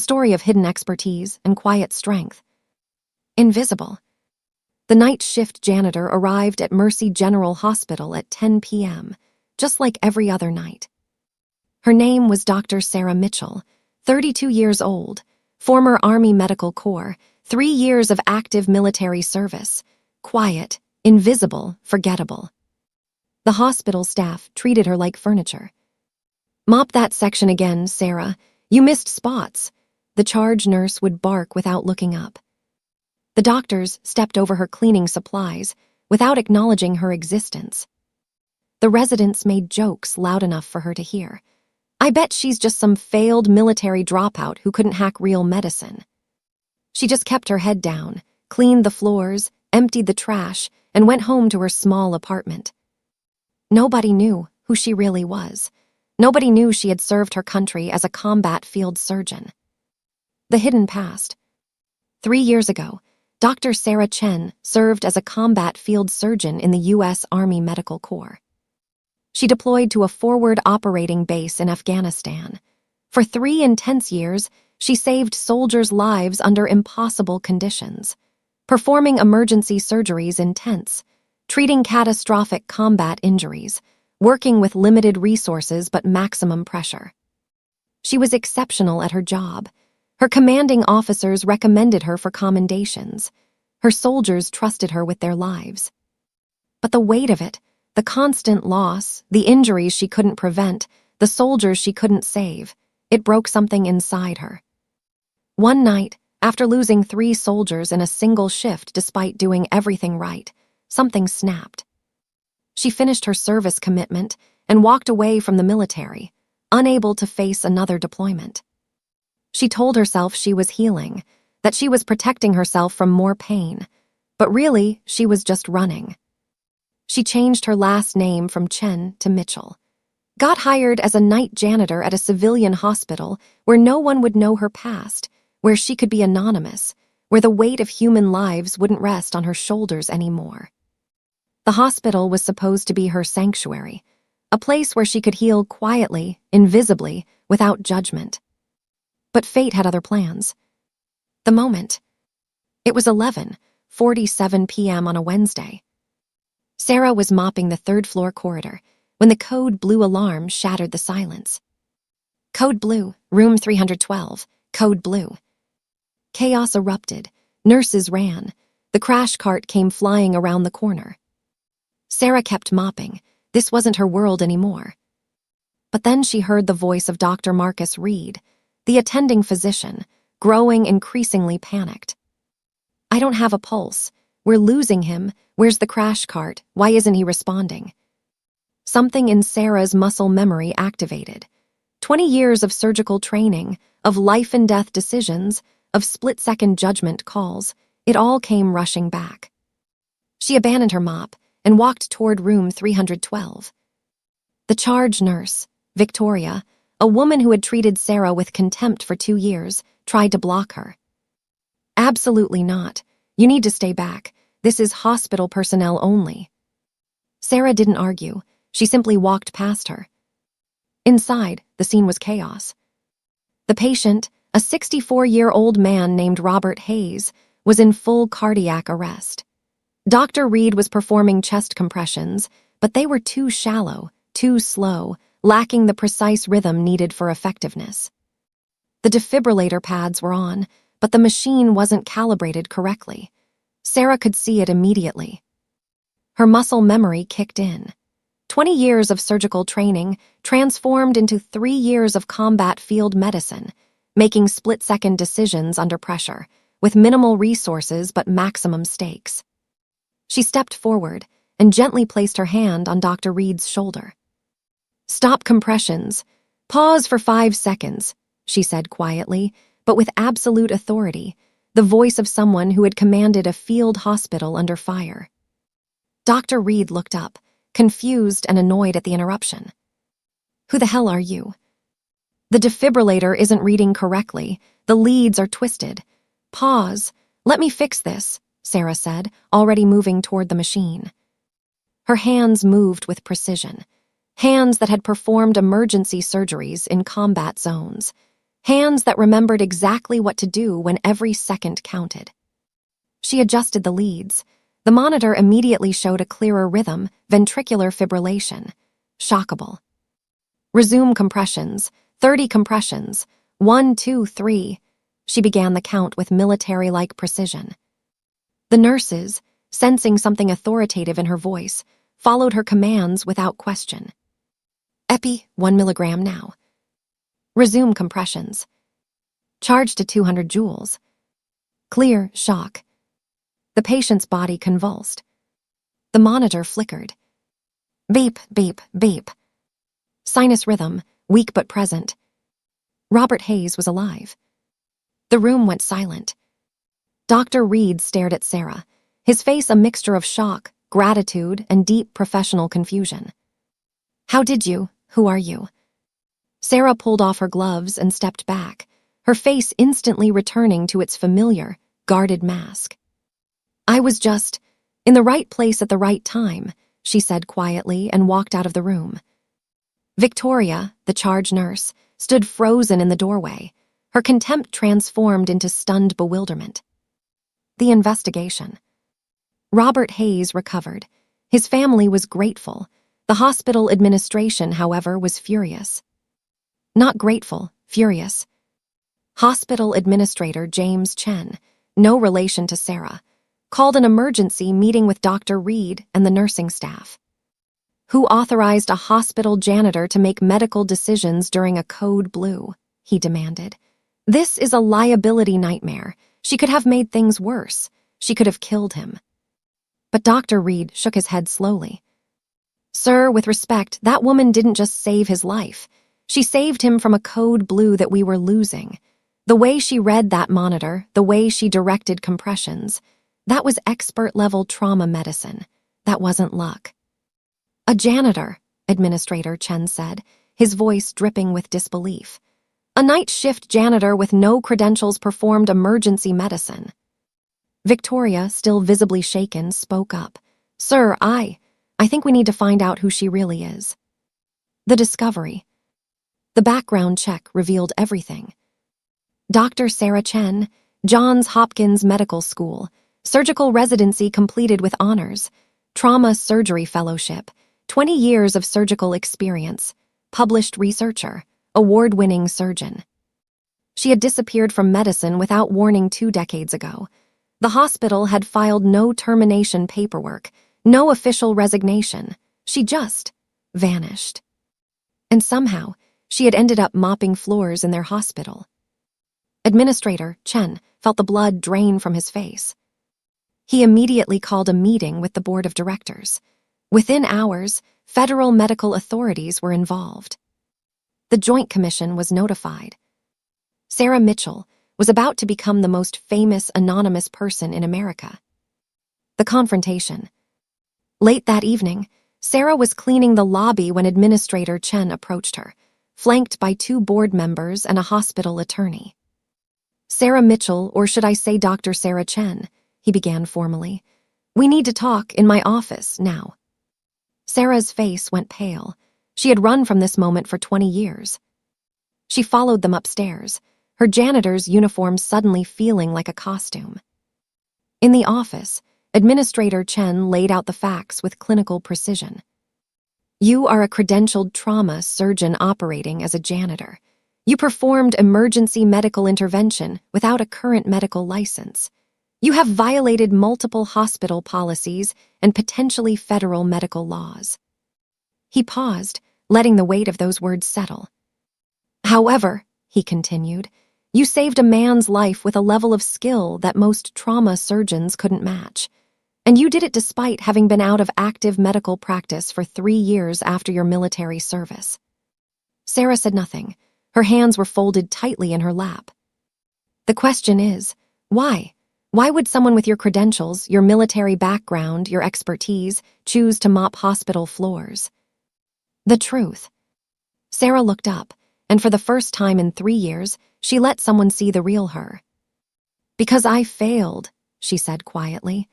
story of hidden expertise and quiet strength. Invisible. The night shift janitor arrived at Mercy General Hospital at 10 p.m., just like every other night. Her name was Dr. Sarah Mitchell, 32 years old, former Army Medical Corps, 3 years of active military service, quiet, invisible, forgettable. The hospital staff treated her like furniture. "Mop that section again, Sarah. You missed spots." The charge nurse would bark without looking up. The doctors stepped over her cleaning supplies without acknowledging her existence. The residents made jokes loud enough for her to hear. "I bet she's just some failed military dropout who couldn't hack real medicine." She just kept her head down, cleaned the floors, emptied the trash, and went home to her small apartment. Nobody knew who she really was. Nobody knew she had served her country as a combat field surgeon. The hidden past. 3 years ago, Dr. Sarah Chen served as a combat field surgeon in the U.S. Army Medical Corps. She deployed to a forward operating base in Afghanistan. For 3 intense years, she saved soldiers' lives under impossible conditions, performing emergency surgeries in tents, treating catastrophic combat injuries, working with limited resources but maximum pressure. She was exceptional at her job. Her commanding officers recommended her for commendations. Her soldiers trusted her with their lives. But the weight of it, the constant loss, the injuries she couldn't prevent, the soldiers she couldn't save, it broke something inside her. One night, after losing 3 soldiers in a single shift despite doing everything right, something snapped. She finished her service commitment and walked away from the military, unable to face another deployment. She told herself she was healing, that she was protecting herself from more pain, but really, she was just running. She changed her last name from Chen to Mitchell, got hired as a night janitor at a civilian hospital where no one would know her past, where she could be anonymous, where the weight of human lives wouldn't rest on her shoulders anymore. The hospital was supposed to be her sanctuary, a place where she could heal quietly, invisibly, without judgment. But fate had other plans. The moment. It was 11:47 p.m. on a Wednesday. Sarah was mopping the 3rd-floor corridor when the code blue alarm shattered the silence. "Code blue, room 312, code blue." Chaos erupted. Nurses ran. The crash cart came flying around the corner. Sarah kept mopping. This wasn't her world anymore. But then she heard the voice of Dr. Marcus Reed, the attending physician, growing increasingly panicked. "I don't have a pulse. We're losing him. Where's the crash cart? Why isn't he responding?" Something in Sarah's muscle memory activated. 20 years of surgical training, of life-and-death decisions, of split-second judgment calls, it all came rushing back. She abandoned her mop and walked toward room 312. The charge nurse, Victoria, a woman who had treated Sarah with contempt for 2 years, tried to block her. "Absolutely not. You need to stay back. This is hospital personnel only." Sarah didn't argue. She simply walked past her. Inside, the scene was chaos. The patient, a 64-year-old man named Robert Hayes, was in full cardiac arrest. Dr. Reed was performing chest compressions, but they were too shallow, too slow, lacking the precise rhythm needed for effectiveness. The defibrillator pads were on, but the machine wasn't calibrated correctly. Sarah could see it immediately. Her muscle memory kicked in. 20 years of surgical training transformed into 3 years of combat field medicine, making split-second decisions under pressure, with minimal resources but maximum stakes. She stepped forward and gently placed her hand on Dr. Reed's shoulder. "Stop compressions. Pause for 5 seconds, she said quietly, but with absolute authority, the voice of someone who had commanded a field hospital under fire. Dr. Reed looked up, confused and annoyed at the interruption. "Who the hell are you?" "The defibrillator isn't reading correctly. The leads are twisted." "Pause. Let me fix this," Sarah said, already moving toward the machine. Her hands moved with precision, hands that had performed emergency surgeries in combat zones. hands that remembered exactly what to do when every second counted. She adjusted the leads. The monitor immediately showed a clearer rhythm, ventricular fibrillation. Shockable. Resume compressions, 30 compressions, 1, 2, 3. She began the count with military-like precision. The nurses, sensing something authoritative in her voice, followed her commands without question. Epi, 1 milligram now. Resume compressions. Charge to 200 joules. Clear, shock. The patient's body convulsed. The monitor flickered. Beep, beep, beep. Sinus rhythm, weak but present. Robert Hayes was alive. The room went silent. Dr. Reed stared at Sarah, his face a mixture of shock, gratitude, and deep professional confusion. How did you? Who are you? Sarah pulled off her gloves and stepped back, her face instantly returning to its familiar, guarded mask. I was just in the right place at the right time, she said quietly and walked out of the room. Victoria, the charge nurse, stood frozen in the doorway, her contempt transformed into stunned bewilderment. The investigation. Robert Hayes recovered. His family was grateful. The hospital administration, however, was furious. Not grateful, furious. Hospital administrator James Chen, no relation to Sarah, called an emergency meeting with Dr. Reed and the nursing staff. Who authorized a hospital janitor to make medical decisions during a code blue? He demanded. This is a liability nightmare. She could have made things worse. She could have killed him. But Dr. Reed shook his head slowly. Sir, with respect, that woman didn't just save his life. She saved him from a code blue that we were losing. The way she read that monitor, the way she directed compressions, that was expert-level trauma medicine. That wasn't luck. A janitor, Administrator Chen said, his voice dripping with disbelief. A night shift janitor with no credentials performed emergency medicine. Victoria, still visibly shaken, spoke up. Sir, I think we need to find out who she really is. The discovery. The background check revealed everything. Dr. Sarah Chen, Johns Hopkins Medical School, surgical residency completed with honors, trauma surgery fellowship, 20 years of surgical experience, published researcher, award-winning surgeon. She had disappeared from medicine without warning 2 decades ago. The hospital had filed no termination paperwork, no official resignation. She just vanished. And somehow, she had ended up mopping floors in their hospital. Administrator Chen felt the blood drain from his face. He immediately called a meeting with the board of directors. Within hours, federal medical authorities were involved. The Joint Commission was notified. Sarah Mitchell was about to become the most famous anonymous person in America. The confrontation. Late that evening, Sarah was cleaning the lobby when Administrator Chen approached her, flanked by 2 board members and a hospital attorney. Sarah Mitchell, or should I say Dr. Sarah Chen, he began formally. We need to talk in my office now. Sarah's face went pale. She had run from this moment for 20 years. She followed them upstairs, her janitor's uniform suddenly feeling like a costume. In the office, Administrator Chen laid out the facts with clinical precision. You are a credentialed trauma surgeon operating as a janitor. You performed emergency medical intervention without a current medical license. You have violated multiple hospital policies and potentially federal medical laws. He paused, letting the weight of those words settle. However, he continued, you saved a man's life with a level of skill that most trauma surgeons couldn't match. And you did it despite having been out of active medical practice for 3 years after your military service. Sarah said nothing. Her hands were folded tightly in her lap. The question is, why? Why would someone with your credentials, your military background, your expertise, choose to mop hospital floors? The truth. Sarah looked up, and for the first time in 3 years, she let someone see the real her. Because I failed, she said quietly.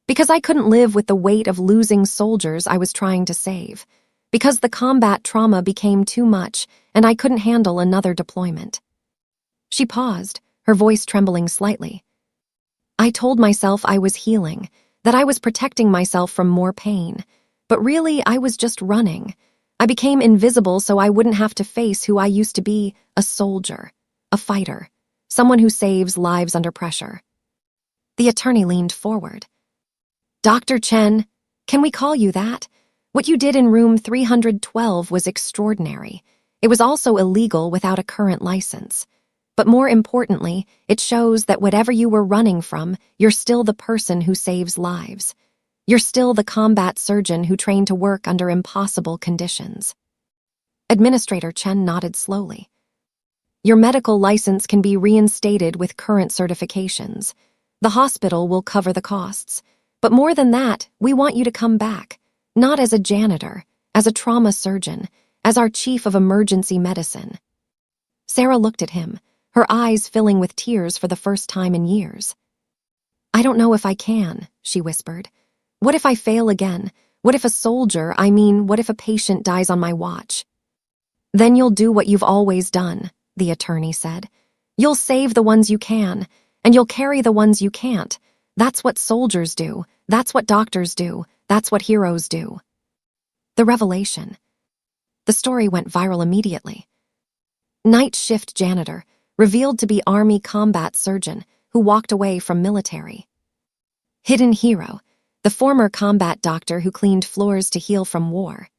Because I couldn't live with the weight of losing soldiers I was trying to save. Because the combat trauma became too much, and I couldn't handle another deployment. She paused, her voice trembling slightly. I told myself I was healing, that I was protecting myself from more pain. But really, I was just running. I became invisible so I wouldn't have to face who I used to be, a soldier, a fighter, someone who saves lives under pressure. The attorney leaned forward. Dr. Chen, can we call you that? What you did in room 312 was extraordinary. It was also illegal without a current license. But more importantly, it shows that whatever you were running from, you're still the person who saves lives. You're still the combat surgeon who trained to work under impossible conditions. Administrator Chen nodded slowly. Your medical license can be reinstated with current certifications. The hospital will cover the costs. But more than that, we want you to come back, not as a janitor, as a trauma surgeon, as our chief of emergency medicine. Sarah looked at him, her eyes filling with tears for the first time in years. I don't know if I can, she whispered. What if I fail again? What if what if a patient dies on my watch? Then you'll do what you've always done, the attorney said. You'll save the ones you can, and you'll carry the ones you can't. That's what soldiers do. That's what doctors do. That's what heroes do. The revelation. The story went viral immediately. Night shift janitor, revealed to be Army combat surgeon who walked away from military. Hidden hero, the former combat doctor who cleaned floors to heal from war.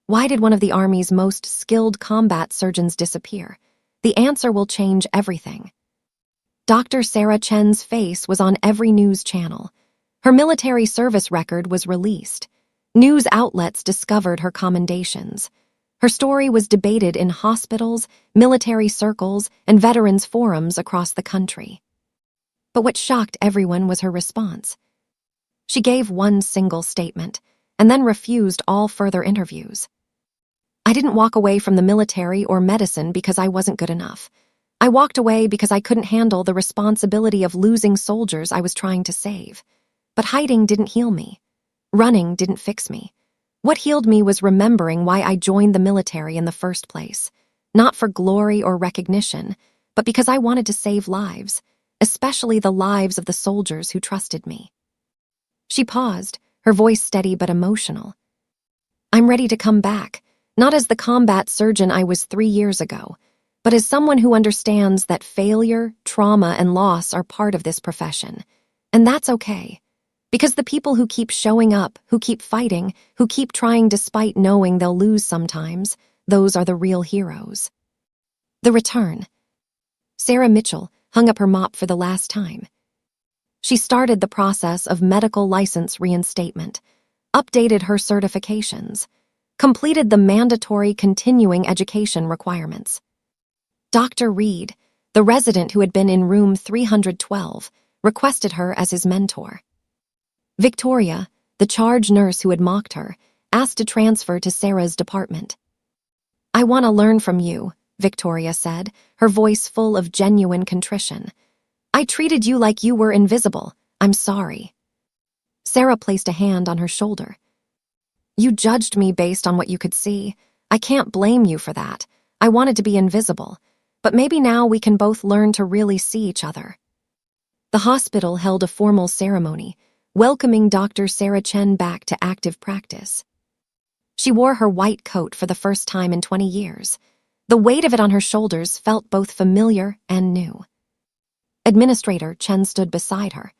Why did one of the Army's most skilled combat surgeons disappear? The answer will change everything. Dr. Sarah Chen's face was on every news channel. Her military service record was released. News outlets discovered her commendations. Her story was debated in hospitals, military circles, and veterans forums across the country. But what shocked everyone was her response. She gave one single statement, and then refused all further interviews. I didn't walk away from the military or medicine because I wasn't good enough. I walked away because I couldn't handle the responsibility of losing soldiers I was trying to save. But hiding didn't heal me. Running didn't fix me. What healed me was remembering why I joined the military in the first place. Not for glory or recognition, but because I wanted to save lives, especially the lives of the soldiers who trusted me. She paused, her voice steady but emotional. I'm ready to come back, not as the combat surgeon I was 3 years ago, but as someone who understands that failure, trauma, and loss are part of this profession. And that's okay. Because the people who keep showing up, who keep fighting, who keep trying despite knowing they'll lose sometimes, those are the real heroes. The return. Sarah Mitchell hung up her mop for the last time. She started the process of medical license reinstatement, updated her certifications, completed the mandatory continuing education requirements. Dr. Reed, the resident who had been in room 312, requested her as his mentor. Victoria, the charge nurse who had mocked her, asked to transfer to Sarah's department. I want to learn from you, Victoria said, her voice full of genuine contrition. I treated you like you were invisible. I'm sorry. Sarah placed a hand on her shoulder. You judged me based on what you could see. I can't blame you for that. I wanted to be invisible. But maybe now we can both learn to really see each other. The hospital held a formal ceremony, welcoming Dr. Sarah Chen back to active practice. She wore her white coat for the first time in 20 years. The weight of it on her shoulders felt both familiar and new. Administrator Chen stood beside her.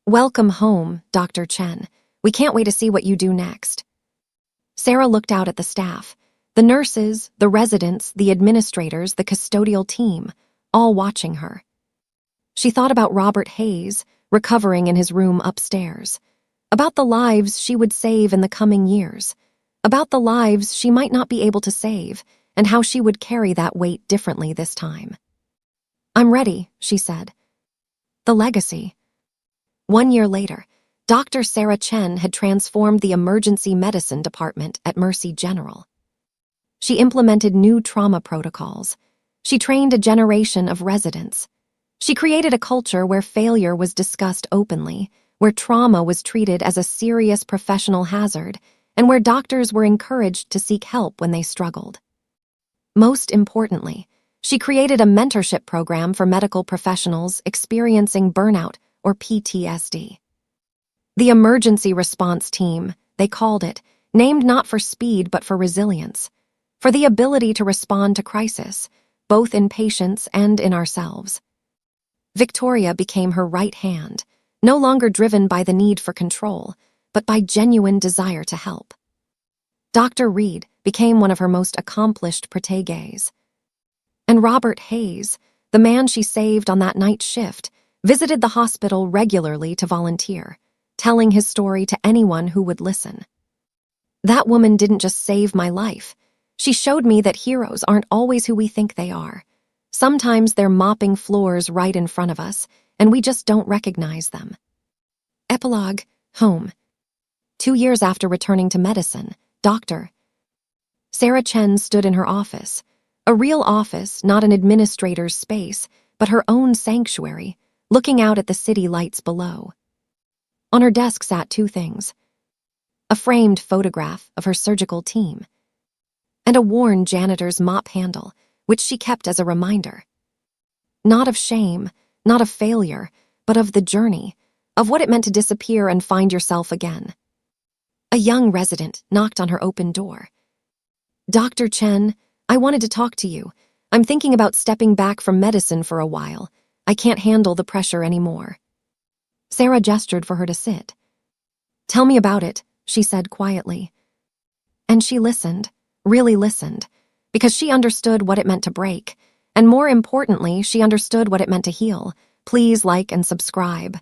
Welcome home, Dr. Chen. We can't wait to see what you do next. Sarah looked out at the staff, the nurses, the residents, the administrators, the custodial team, all watching her. She thought about Robert Hayes, recovering in his room upstairs, about the lives she would save in the coming years, about the lives she might not be able to save, and how she would carry that weight differently this time. I'm ready, she said. The legacy. 1 year later, Dr. Sarah Chen had transformed the emergency medicine department at Mercy General. She implemented new trauma protocols. She trained a generation of residents. She created a culture where failure was discussed openly, where trauma was treated as a serious professional hazard, and where doctors were encouraged to seek help when they struggled. Most importantly, She created a mentorship program for medical professionals experiencing burnout or PTSD. The Emergency Response Team, they called it, named not for speed but for resilience, for the ability to respond to crisis, both in patients and in ourselves. Victoria became her right hand, no longer driven by the need for control, but by genuine desire to help. Dr. Reed became one of her most accomplished proteges. And Robert Hayes, the man she saved on that night shift, visited the hospital regularly to volunteer, telling his story to anyone who would listen. That woman didn't just save my life. She showed me that heroes aren't always who we think they are. Sometimes they're mopping floors right in front of us, and we just don't recognize them. Epilogue, home. 2 years after returning to medicine, Dr. Sarah Chen stood in her office, a real office, not an administrator's space, but her own sanctuary, looking out at the city lights below. On her desk sat 2 things: a framed photograph of her surgical team, and a worn janitor's mop handle, which she kept as a reminder. Not of shame, not of failure, but of the journey, of what it meant to disappear and find yourself again. A young resident knocked on her open door. "Dr. Chen, I wanted to talk to you. I'm thinking about stepping back from medicine for a while. I can't handle the pressure anymore." Sarah gestured for her to sit. "Tell me about it," she said quietly. And she listened, really listened, because she understood what it meant to break, and more importantly, she understood what it meant to heal. Please like and subscribe.